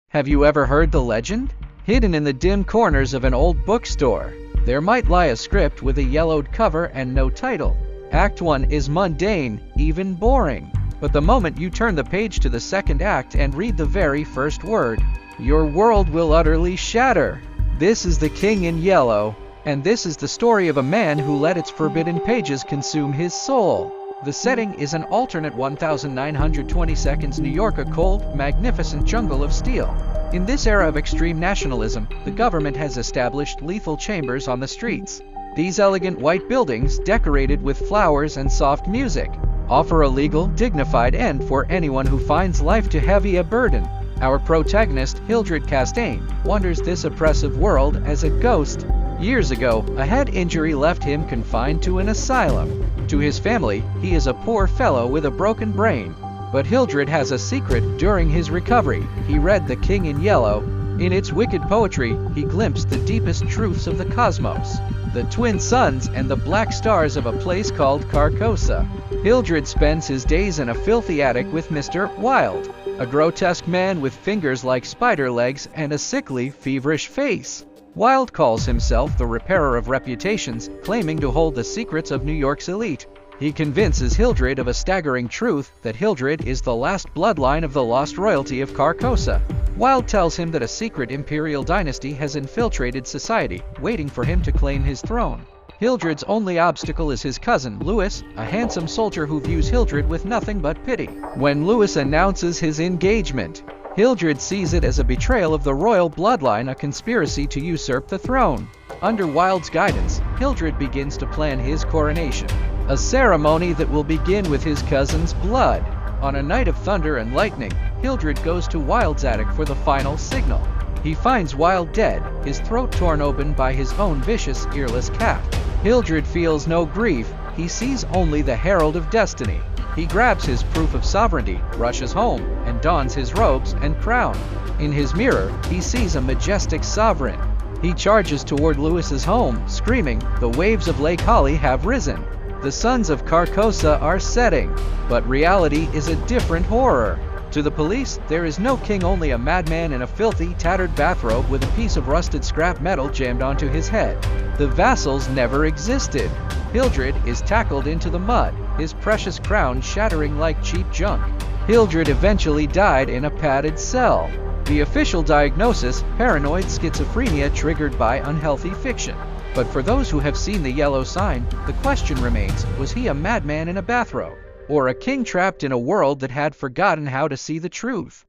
Have you ever heard the legend? Hidden in the dim corners of an old bookstore, there might lie a script with a yellowed cover and no title. Act 1 is mundane, even boring. But the moment you turn the page to the second act and read the very first word, your world will utterly shatter. This is The King in Yellow, and this is the story of a man who let its forbidden pages consume his soul. The setting is an alternate 1922 New York, a cold, magnificent jungle of steel. In this era of extreme nationalism, the government has established lethal chambers on the streets. These elegant white buildings, decorated with flowers and soft music, offer a legal, dignified end for anyone who finds life too heavy a burden. Our protagonist, Hildred Castaigne, wanders this oppressive world as a ghost. Years ago, a head injury left him confined to an asylum. To his family, he is a poor fellow with a broken brain. But Hildred has a secret. During his recovery, he read The King in Yellow. In its wicked poetry, he glimpsed the deepest truths of the cosmos, the twin suns and the black stars of a place called Carcosa. Hildred spends his days in a filthy attic with Mr. Wilde, a grotesque man with fingers like spider legs and a sickly, feverish face. Wilde calls himself the repairer of reputations, claiming to hold the secrets of New York's elite. He convinces Hildred of a staggering truth, that Hildred is the last bloodline of the lost royalty of Carcosa. Wilde tells him that a secret imperial dynasty has infiltrated society, waiting for him to claim his throne. Hildred's only obstacle is his cousin, Louis, a handsome soldier who views Hildred with nothing but pity. When Louis announces his engagement, Hildred sees it as a betrayal of the royal bloodline, a conspiracy to usurp the throne. Under Wilde's guidance, Hildred begins to plan his coronation, a ceremony that will begin with his cousin's blood. On a night of thunder and lightning, Hildred goes to Wilde's attic for the final signal. He finds Wilde dead, his throat torn open by his own vicious, earless cat. Hildred feels no grief, he sees only the herald of destiny. He grabs his proof of sovereignty, rushes home, and dons his robes and crown. In his mirror, he sees a majestic sovereign. He charges toward Louis's home, screaming, "The waves of Lake Holly have risen. The suns of Carcosa are setting." But reality is a different horror. To the police, there is no king, only a madman in a filthy, tattered bathrobe with a piece of rusted scrap metal jammed onto his head. The vassals never existed. Hildred is tackled into the mud, his precious crown shattering like cheap junk. Hildred eventually died in a padded cell. The official diagnosis: paranoid schizophrenia triggered by unhealthy fiction. But for those who have seen the yellow sign, the question remains, was he a madman in a bathrobe, or a king trapped in a world that had forgotten how to see the truth?